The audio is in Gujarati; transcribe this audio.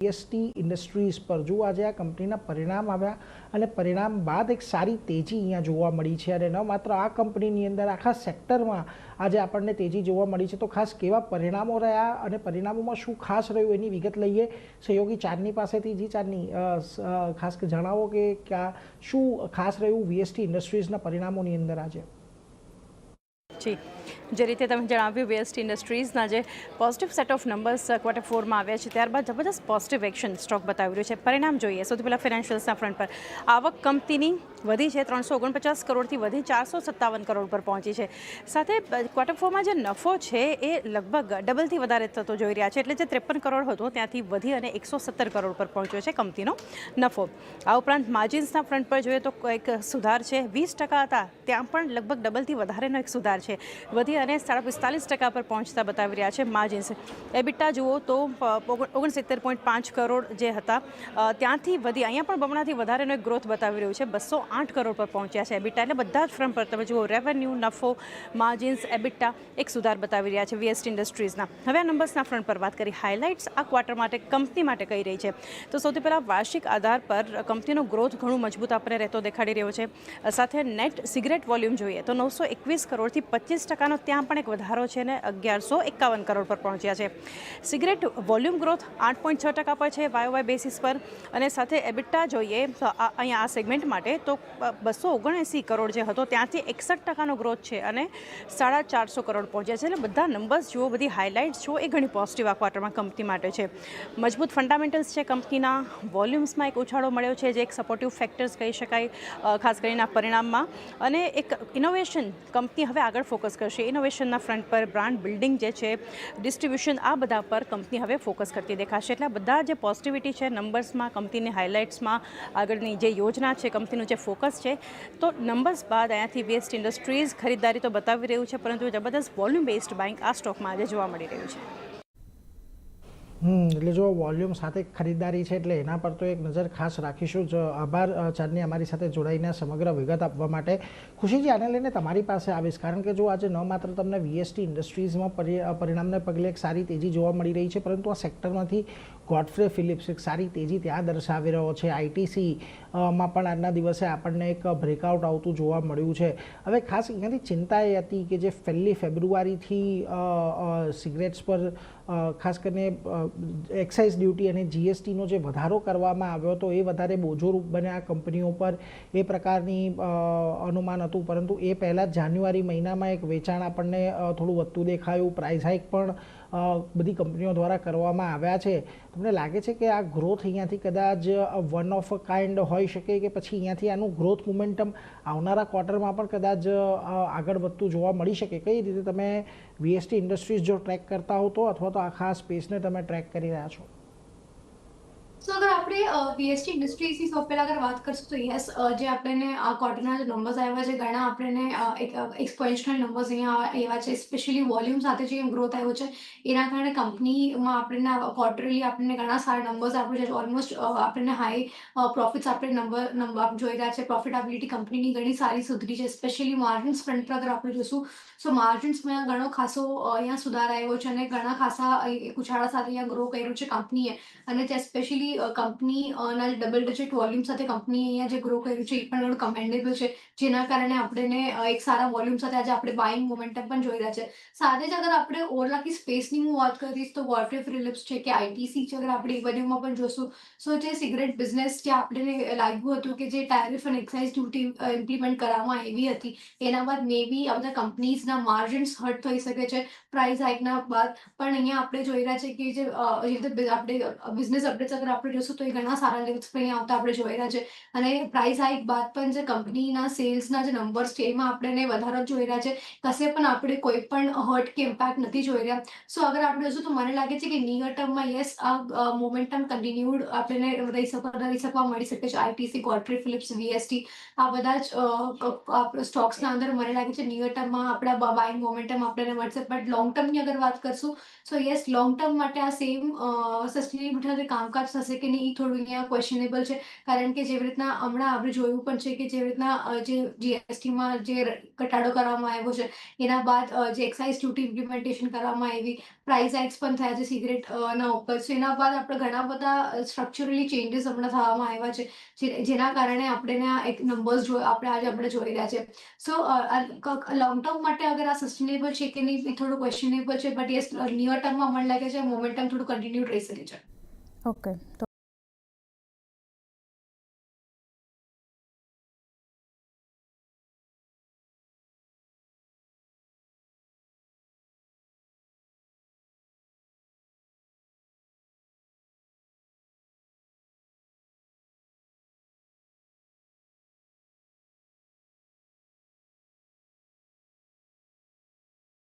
વીએસટી ઇન્ડસ્ટ્રીઝ પર જો આજે આ કંપનીના પરિણામ આવ્યા અને પરિણામ બાદ એક સારી તેજી અહીંયા જોવા મળી છે અને ન માત્ર આ કંપનીની અંદર આખા સેક્ટરમાં આજે આપણને તેજી જોવા મળી છે. તો ખાસ કેવા પરિણામો રહ્યા અને પરિણામોમાં શું ખાસ રહ્યું એની વિગત લઈએ સહયોગી ચાંદની પાસેથી. જી ચાંદની, ખાસ જણાવો કે શું ખાસ રહ્યું વીએસટી ઇન્ડસ્ટ્રીઝના પરિણામોની અંદર આજે. જી, જે રીતે તમે જણાવ્યું, વીએસટી ઇન્ડસ્ટ્રીઝના જે positive set of numbers quarter 4માં આવ્યા છે ત્યારબાદ જબરદસ્ત પોઝિટિવ એક્શન સ્ટોક બતાવી રહ્યું છે. પરિણામ જોઈએ. સૌથી પહેલાં ફાઇનાન્શિયલ્સના ફ્રન્ટ પર આવક કંપનીની વધી છે, 349 કરોડથી વધી 457 કરોડ પર પહોંચી છે. સાથે ક્વાર્ટર 4માં જે નફો છે એ લગભગ ડબલથી વધારે થતો જોઈ રહ્યા છે. એટલે જે 53 કરોડ હતો ત્યાંથી વધી અને 117 કરોડ પર પહોંચ્યો છે કંપનીનો નફો. આ ઉપરાંત માર્જિન્સના ફ્રન્ટ પર જોઈએ તો એક સુધાર છે. 20% હતા ત્યાં પણ લગભગ ડબલથી વધારેનો એક સુધાર છે, વધી અને 45% પર પહોંચતા બતાવી રહ્યા છે માર્જિન્સ. એબિટા જુઓ તો 69.5 કરોડ જે હતા ત્યાંથી વધી અહીંયા પણ બમણાથી વધારેનો એક ગ્રોથ બતાવી રહ્યું છે. 208 કરોડ પર પહોંચ્યા છે એબિટા. એટલે બધા જ ફ્રન્ટ પર તમે જુઓ રેવન્યુ, નફો, માર્જિન્સ, એબિટા એક સુધાર બતાવી રહ્યા છે વીએસટી ઇન્ડસ્ટ્રીઝના. હવે આ નંબર્સના ફ્રન્ટ પર વાત કરી. હાઇલાઇટ્સ આ ક્વાર્ટર માટે કંપની માટે કહી રહી છે તો સૌથી પહેલાં વાર્ષિક આધાર પર કંપનીનો ગ્રોથ ઘણું મજબૂત આપણે રહેતો દેખાડી રહ્યો છે. સાથે નેટ સિગરેટ વોલ્યુમ જોઈએ તો 921 કરોડથી 25%નો ત્યાં પણ એક વધારો છે ને 1151 કરોડ પર પહોંચ્યા છે. સિગરેટ વોલ્યુમ ગ્રોથ 8.6% પર છે વાય બેસિસ પર. અને સાથે એબિટા જોઈએ તો અહીંયા આ સેગમેન્ટ માટે તો 279 કરોડ જે હતો ત્યાંથી 61%નો ગ્રોથ છે અને 450 કરોડ પહોંચ્યા છે. એટલે બધા નંબર્સ જુઓ, બધી હાઇલાઇટ્સ જુઓ, એ ઘણી પોઝિટિવ આ ક્વાર્ટરમાં કંપની માટે છે. મજબૂત ફંડામેન્ટલ્સ છે કંપનીના. વોલ્યુમ્સમાં એક ઉછાળો મળ્યો છે જે એક સપોર્ટિવ ફેક્ટર્સ કહી શકાય ખાસ કરીને આ પરિણામમાં. અને એક ઇનોવેશન કંપની હવે આગળ ફોકસ કરશે. ઇનોવેશનના ફ્રન્ટ પર બ્રાન્ડ બિલ્ડિંગ જે છે, ડિસ્ટ્રીબ્યુશન, આ બધા પર કંપની હવે ફોકસ કરતી દેખાશે. એટલે બધા જે પોઝિટિવિટી છે નંબર્સમાં, કંપનીની હાઇલાઇટ્સમાં, આગળની જે યોજના છે, કંપનીનું જે ફોકસ છે, તો નંબર્સ બાદ અહીંયાથી વીએસટી ઇન્ડસ્ટ્રીઝ ખરીદદારી તો બતાવી રહ્યું છે પરંતુ જબરદસ્ત વોલ્યુમ બેઝડ બાઇંગ આ સ્ટોકમાં આજે જોવા મળી રહ્યું છે. એટલે જો વોલ્યુમ સાથે ખરીદારી છે એટલે એના પર તો એક નજર ખાસ રાખીશું જ. આભાર ચાંદની અમારી સાથે જોડાઈને સમગ્ર વિગત આપવા માટે. ખુશીજી, આને લઈને તમારી પાસે આવીશ કારણ કે જો આજે ન માત્ર તમને વીએસટી ઇન્ડસ્ટ્રીઝમાં પરિણામને પગલે એક સારી તેજી જોવા મળી રહી છે પરંતુ આ સેક્ટરમાંથી ગોડફ્રે ફિલિપ્સ એક સારી તેજી ત્યાં દર્શાવી રહ્યો છે. આઈટીસીમાં પણ આજના દિવસે આપણને એક બ્રેકઆઉટ આવતું જોવા મળ્યું છે. હવે ખાસ અહીંયાથી ચિંતા એ હતી કે જે 1 ફેબ્રુઆરીથી સિગરેટ્સ પર ખાસ કરીને એક્સાઇઝ ડ્યુટી અને જીએસટીનો જે વધારો કરવામાં આવ્યો હતો એ વધારે બોજોરૂપ બને આ કંપનીઓ પર, એ પ્રકારની અનુમાન હતું. પરંતુ એ પહેલાં જાન્યુઆરી મહિનામાં એક વેચાણ આપણને થોડું વધતું દેખાયું. પ્રાઇસ હાઇક પણ બધી કંપનીઓ દ્વારા કરવામાં આવ્યા છે. તમને લાગે છે કે આ ગ્રોથ અહીંયાથી કદાચ વન ઓફ અ કાઇન્ડ હોઈ શકે કે પછી અહીંયાથી આનું ગ્રોથ મોમેન્ટમ આવનારા ક્વાર્ટરમાં પણ કદાચ આગળ વધતું જોવા મળી શકે? કઈ રીતે તમે વીએસટી ઇન્ડસ્ટ્રીઝ જો ટ્રેક કરતા હો તો, અથવા તો આખા સ્પેસને તમે ટ્રેક કરી રહ્યા છો? સો અગર આપણે વીએસટી ઇન્ડસ્ટ્રીઝની સૌ પહેલાં અગર વાત કરશું તો યસ, જે આપણને આ ક્વાર્ટરના જે નંબર્સ આવ્યા છે ઘણા આપણને એક એક્સપોનેન્શિયલ નંબર્સ અહીંયા આવ્યા છે. સ્પેશિયલી વોલ્યુમ સાથે જે ગ્રોથ આવ્યો છે એના કારણે કંપનીમાં આપણને ક્વાર્ટરલી આપણને ઘણા સારા નંબર્સ આપ્યું છે. ઓલમોસ્ટ આપણને હાઈ પ્રોફિટ્સ આપણે નંબર જોઈ રહ્યા છે. પ્રોફિટેબિલિટી કંપનીની ઘણી સારી સુધરી છે. સ્પેશિયલી માર્જિન્સ ફ્રન્ટ પર અગર આપણે જોઈશું સો માર્જિન્સમાં ઘણો ખાસો અહીંયા સુધાર આવ્યો છે અને ઘણા ખાસા ઉછાળા સાથે અહીંયા ગ્રો કર્યું છે કંપનીએ. અને ત્યાં સ્પેશિયલી કંપનીના ડબલ ડિજિટ વોલ્યુમ સાથે કંપની અહીંયા જે ગ્રો કર્યું છે એ પણ ઘણું કમેન્ડેબલ છે, જેના કારણે આપણને એક સારા વોલ્યુમ સાથે આજે આપણે બાઇંગ મોમેન્ટમ પણ જોઈ રહ્યા છે. સાથે જ અગર આપણે ઓવરલાકી સ્પેસની હું વાત કરીશ તો ગોડફ્રે ફિલિપ્સ છે કે આઈટીસી છે, અગર આપણે એ બધીમાં પણ જોશું સો જે સિગરેટ બિઝનેસ જે આપણને લાગ્યું હતું કે જે ટેરિફ અને એક્સાઇઝ ડ્યુટી ઇમ્પ્લિમેન્ટ કરવામાં આવી હતી એના બાદ મે બી આ બધા કંપનીઝના માર્જિન્સ હર્ટ થઈ શકે છે પ્રાઇસ હાઇકના બાદ. પણ અહીંયા આપણે જોઈ રહ્યા છે કે જે આપણે બિઝનેસ અપડેટ્સ અગર આપણે જોશું તો એ ઘણા સારા લેવલ્સ પર અહીંયા આવતા આપણે જોઈ રહ્યા છે. અને પ્રાઇસ હાઇક બાદ પણ જે કંપનીના સેલ્સના જે નંબર્સ છે એમાં આપણે વધારો જોઈ રહ્યા છે. કશે પણ આપણે કોઈ પણ હર્ટ કે ઇમ્પેક્ટ નથી જોઈ રહ્યા. સો અગર આપણે જોશું તો મને લાગે છે કે નિયર ટર્મમાં યસ આ મોમેન્ટમ કન્ટિન્યુડ આપણને રહી શકવા મળી શકે છે. આઈટીસી, ગોડફ્રે ફિલિપ્સ, વીએસટી આ બધા જ સ્ટોક્સના અંદર મને લાગે છે નિયર ટર્મમાં આપણા બાઇંગ મોમેન્ટમ આપણને મળશે. બટ લોંગ ટર્મની અગર વાત કરશું સો યસ લોંગ ટર્મ માટે આ સેમ સસ્ટેનેબિલિટી કામકાજ થશે થશે કે નહીં એ થોડું અહીંયા ક્વેશ્ચનેબલ છે. કારણ કે જેવી રીતના હમણાં આપણે જોયું પણ છે કે જેવી રીતના જે જીએસટીમાં જે ઘટાડો કરવામાં આવ્યો છે, એના બાદ જે એક્સાઇઝ ડ્યુટી ઇમ્પ્લિમેન્ટેશન કરવામાં આવી, પ્રાઇસ હાઇક્સ પણ થયા છે સિગરેટ ના ઉપર. સો એના બાદ આપણે ઘણા બધા સ્ટ્રક્ચરલી ચેન્જીસ હમણાં થવામાં આવ્યા છે, જેના કારણે આપણે આ એક નંબર્સ આપણે જોઈ રહ્યા છે. સો લોંગ ટર્મ માટે અગર આ સસ્ટેનેબલ છે કે નહીં એ થોડું ક્વેશ્ચનેબલ છે, બટ યસ નિયર ટર્મમાં મને લાગે છે મોમેન્ટમ થોડું કન્ટિન્યુ રહી શકે છે. ઓકે. તો